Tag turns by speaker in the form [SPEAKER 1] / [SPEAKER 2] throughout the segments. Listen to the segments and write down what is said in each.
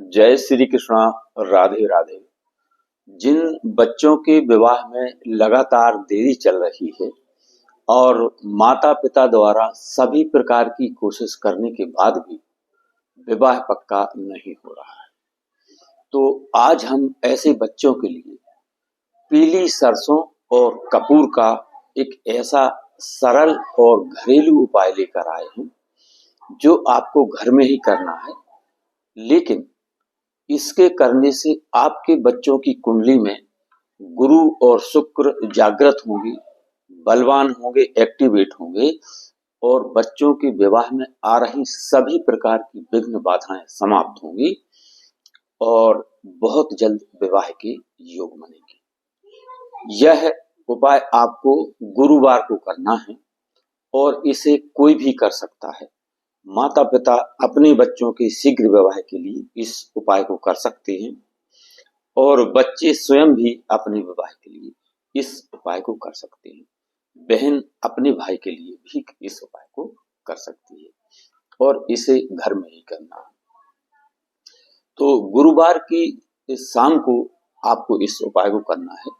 [SPEAKER 1] जय श्री कृष्णा। राधे राधे। जिन बच्चों के विवाह में लगातार देरी चल रही है और माता पिता द्वारा सभी प्रकार की कोशिश करने के बाद भी विवाह पक्का नहीं हो रहा है, तो आज हम ऐसे बच्चों के लिए पीली सरसों और कपूर का एक ऐसा सरल और घरेलू उपाय लेकर आए हैं जो आपको घर में ही करना है, लेकिन इसके करने से आपके बच्चों की कुंडली में गुरु और शुक्र जागृत होंगे, बलवान होंगे, एक्टिवेट होंगे और बच्चों के विवाह में आ रही सभी प्रकार की विघ्न बाधाएं समाप्त होंगी और बहुत जल्द विवाह के योग बनेंगे। यह उपाय आपको गुरुवार को करना है और इसे कोई भी कर सकता है। माता पिता अपने बच्चों के शीघ्र विवाह के लिए इस उपाय को कर सकते हैं और बच्चे स्वयं भी अपने विवाह के लिए इस उपाय को कर सकते हैं। बहन अपने भाई के लिए भी इस उपाय को कर सकती है और इसे घर में ही करना है। तो गुरुवार की इस शाम को आपको इस उपाय को करना है।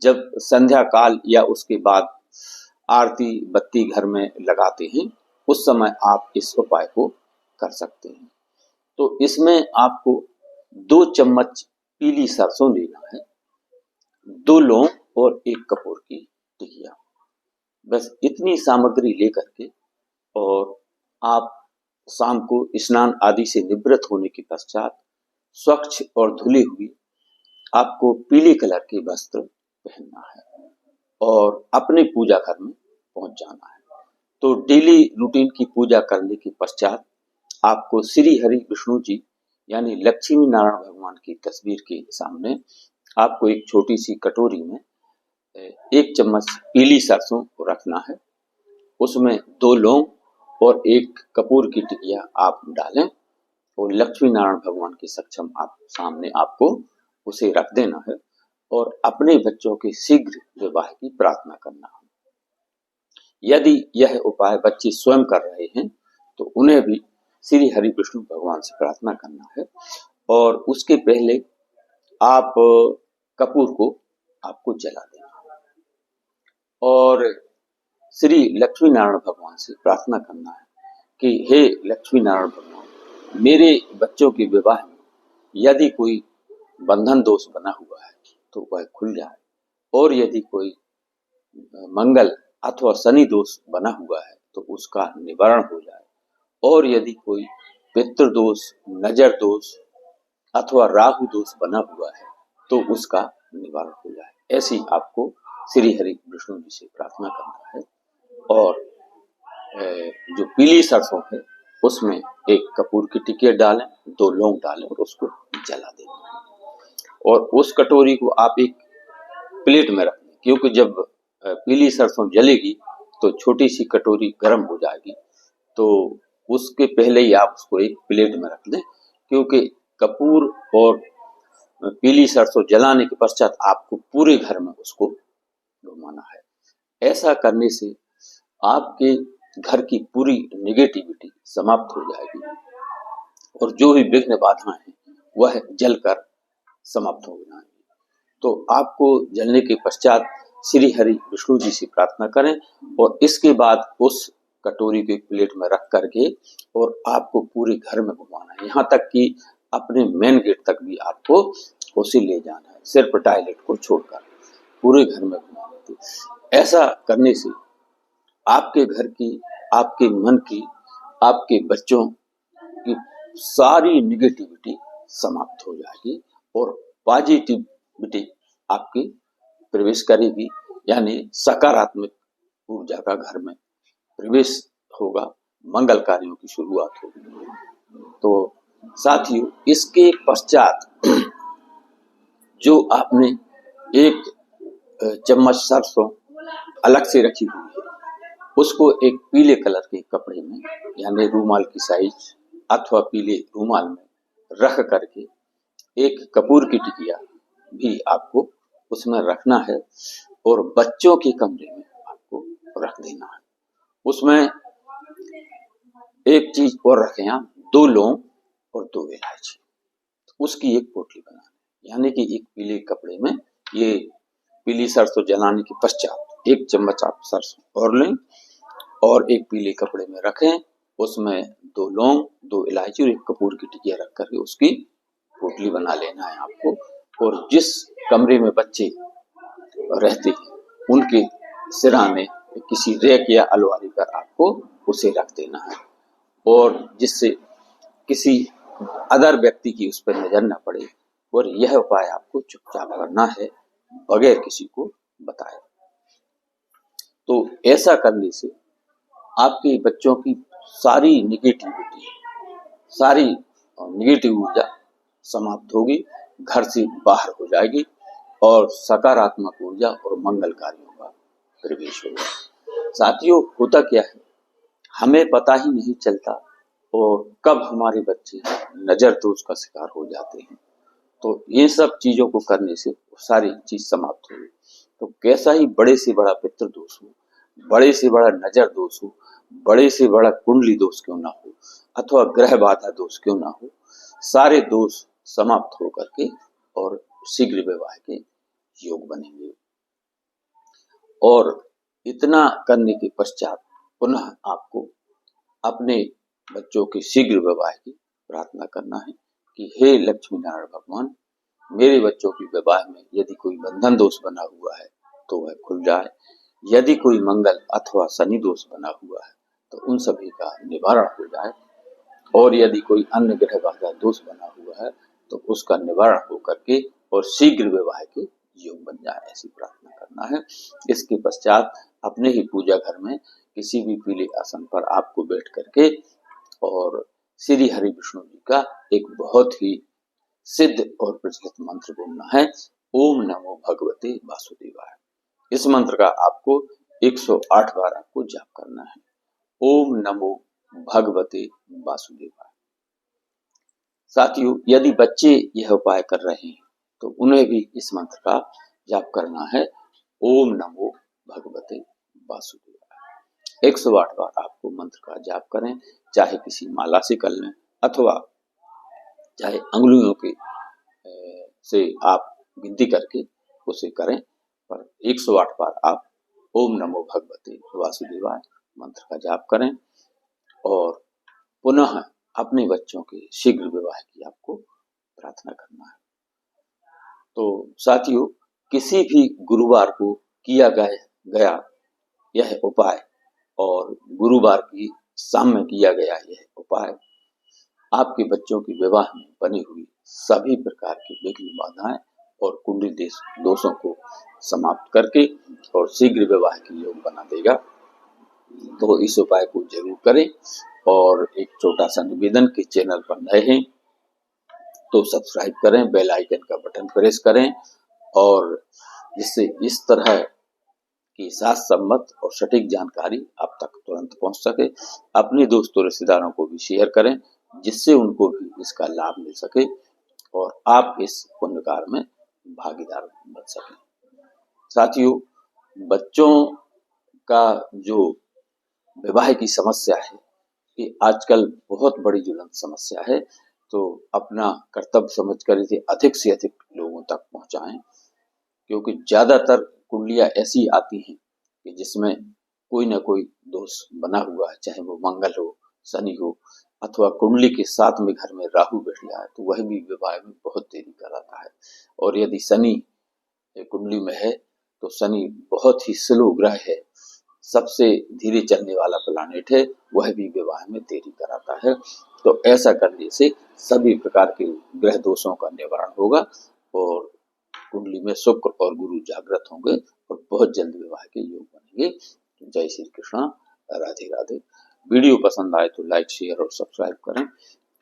[SPEAKER 1] जब संध्या काल या उसके बाद आरती बत्ती घर में लगाते हैं, उस समय आप इस उपाय को कर सकते हैं। तो इसमें आपको 2 चम्मच पीली सरसों लेना है, 2 लौंग और 1 कपूर की टिकिया। बस इतनी सामग्री लेकर के और आप शाम को स्नान आदि से निवृत्त होने के पश्चात स्वच्छ और धुली हुई आपको पीले कलर के वस्त्र पहनना है और अपने पूजा घर में पहुंच जाना है। तो डेली रूटीन की पूजा करने के पश्चात आपको श्री हरि विष्णु जी यानी लक्ष्मी नारायण भगवान की तस्वीर के सामने आपको एक छोटी सी कटोरी में 1 चम्मच पीली सरसों को रखना है। उसमें 2 लौंग और 1 कपूर की टिकिया आप डालें और लक्ष्मी नारायण भगवान के सक्षम आप सामने आपको उसे रख देना है और अपने बच्चों के शीघ्र विवाह की प्रार्थना करना है। यदि यह उपाय बच्चे स्वयं कर रहे हैं तो उन्हें भी श्री हरि विष्णु भगवान से प्रार्थना करना है और उसके पहले आप कपूर को आपको जला देना है और श्री लक्ष्मी नारायण भगवान से प्रार्थना करना है कि हे लक्ष्मी नारायण भगवान, मेरे बच्चों के विवाह में यदि कोई बंधन दोष बना हुआ है तो वह खुल जाए और यदि कोई मंगल अथवा शनि दोष बना हुआ है तो उसका निवारण हो जाए और यदि कोई पितृ दोष, नजर दोष अथवा राहु दोष बना हुआ है तो उसका निवारण हो जाए। ऐसी आपको श्री हरि विष्णु जी से प्रार्थना करना है और जो पीली सरसों है उसमें 1 कपूर की टिकिया डालें, 2 लौंग डालें और उसको जला दें और उस कटोरी को आप एक प्लेट में रख दें, क्योंकि जब पीली सरसों जलेगी तो छोटी सी कटोरी गर्म हो जाएगी, तो उसके पहले ही आप उसको एक प्लेट में रख दें, क्योंकि कपूर और पीली सरसों जलाने के पश्चात आपको पूरे घर में उसको घुमाना है। ऐसा करने से आपके घर की पूरी नेगेटिविटी समाप्त हो जाएगी और जो भी विघ्न बाधाएं हैं वह जलकर समाप्त हो जाएंगी। तो आपको जलने के पश्चात श्री हरि विष्णु जी से प्रार्थना करें और इसके बाद उस कटोरी को एक प्लेट में रख करके और आपको पूरे घर में घुमाना है, यहाँ तक कि अपने मेन गेट तक भी आपको उसे ले जाना है, सिर्फ टॉयलेट को छोड़कर पूरे घर में घुमाना है। ऐसा करने से आपके घर की, आपके मन की, आपके बच्चों की सारी निगेटिविटी समाप्त हो जाएगी और पॉजिटिविटी आपकी प्रवेश करेगी, यानी सकारात्मक ऊर्जा का घर में प्रवेश होगा, मंगल कार्यों की शुरुआत होगी। तो साथियों, इसके पश्चात जो आपने 1 चम्मच सरसों अलग से रखी हुई है उसको एक पीले कलर के कपड़े में यानी रूमाल की साइज अथवा पीले रूमाल में रख करके 1 कपूर की टिकिया भी आपको उसमें रखना है और बच्चों के कमरे में आपको रख देना है। उसमें एक चीज और रखें आप, 2 लौंग और 2 इलायची। उसकी एक पोटली बनानी, यानी कि एक पीले कपड़े में ये पीली सरसों जलाने के पश्चात 1 चम्मच आप सरसों और लें और एक पीले कपड़े में रखें, उसमें 2 लौंग, 2 इलायची और 1 कपूर की टिकिया रख करके उसकी पोटली बना लेना है आपको। और जिस कमरे में बच्चे रहते हैं उनके सिरा में किसी रैक या अलमारी पर आपको उसे रख देना है, और जिससे किसी अदर व्यक्ति की उस पर नजर न पड़े। और यह उपाय आपको चुपचाप करना है बगैर किसी को बताए। तो ऐसा करने से आपके बच्चों की सारी निगेटिव ऊर्जा समाप्त होगी, घर से बाहर हो जाएगी और सकारात्मक ऊर्जा और मंगल कार्यों का प्रवेश होगा। साथियों, होता क्या है, हमें पता ही नहीं चलता और कब हमारे बच्चे नजर दोष का शिकार हो जाते हैं। तो ये सब चीजों को करने से सारी चीज समाप्त होगी। तो कैसा ही बड़े से बड़ा पितृ दोष हो, बड़े से बड़ा नजर दोष हो, बड़े से बड़ा कुंडली दोष क्यों ना हो, अथवा ग्रह बाधा दोष क्यों ना हो, सारे दोष समाप्त हो करके और शीघ्र विवाह के योग बनेंगे। और इतना करने के पश्चात पुनः आपको अपने बच्चों के शीघ्र विवाह की प्रार्थना करना है कि हे लक्ष्मी नारायण भगवान, मेरे बच्चों के विवाह में यदि कोई बंधन दोष बना हुआ है तो वह खुल जाए, यदि कोई मंगल अथवा शनि दोष बना हुआ है तो उन सभी का निवारण हो जाए, और यदि कोई अन्य ग्रह बाधा दोष बना हुआ है तो उसका निवारण हो करके और शीघ्र विवाह के योग बन जाए, ऐसी प्रार्थना करना है। इसके पश्चात अपने ही पूजा घर में किसी भी पीले आसन पर आपको बैठ करके और श्री हरि विष्णु जी का एक बहुत ही सिद्ध और प्रचलित मंत्र बोलना है, ओम नमो भगवते वासुदेवाय। इस मंत्र का आपको 108 बार आपको जाप करना है, ओम नमो भगवते वासुदेवाय। साथियों, यदि बच्चे यह उपाय कर रहे हैं तो उन्हें भी इस मंत्र का जाप करना है, ओम नमो भगवते वासुदेवाय। 108 बार आपको मंत्र का जाप करें, चाहे किसी माला से कर लें अथवा चाहे अंगुलियों के से आप गिनती करके उसे करें, पर 108 बार आप ओम नमो भगवते वासुदेवाय मंत्र का जाप करें और पुनः अपने बच्चों के शीघ्र विवाह की आपको प्रार्थना करना है। तो साथियों, किसी भी गुरुवार को किया गया यह उपाय और गुरुवार की शाम में किया गया यह उपाय आपके बच्चों के विवाह में बनी हुई सभी प्रकार की विघ्न बाधाएं और कुंडली दोषों को समाप्त करके और शीघ्र विवाह के योग बना देगा। तो इस उपाय को जरूर करें। और एक छोटा सा निवेदन कि चैनल पर नए हैं तो सब्सक्राइब करें, बेल आइकन का बटन प्रेस करें, और जिससे इस तरह की शास्त्रसम्मत और सटीक जानकारी आप तक तुरंत पहुंच सके। अपने दोस्तों रिश्तेदारों को भी शेयर करें जिससे उनको भी इसका लाभ मिल सके और आप इस पुण्य कार्य में भागीदार बन सकें। साथियों, बच्चों का जो विवाह की समस्या है ये आजकल बहुत बड़ी ज्वलंत समस्या है, तो अपना कर्तव्य समझकर इसे अधिक से अधिक लोगों तक पहुंचाएं, क्योंकि ज्यादातर कुंडलियां ऐसी आती हैं कि जिसमें कोई ना कोई दोष बना हुआ है, चाहे वो मंगल हो, शनि हो, अथवा कुंडली के साथ में घर में राहु बैठ जाए तो वह भी विवाह में बहुत देरी कराता है। और यदि शनि कुंडली में है तो शनि बहुत ही स्लो ग्रह है, सबसे धीरे चलने वाला प्लानेट है, वह भी विवाह में देरी कराता है। तो ऐसा करने से सभी प्रकार के ग्रह दोषों का निवारण होगा और कुंडली में शुक्र और गुरु जागृत होंगे और बहुत जल्द विवाह के योग बनेंगे। जय श्री कृष्णा, राधे राधे। वीडियो पसंद आए तो लाइक, शेयर और सब्सक्राइब करें।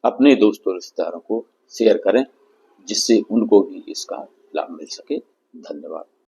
[SPEAKER 1] अपने दोस्तों रिश्तेदारों को शेयर करें जिससे उनको भी इसका लाभ मिल सके। धन्यवाद।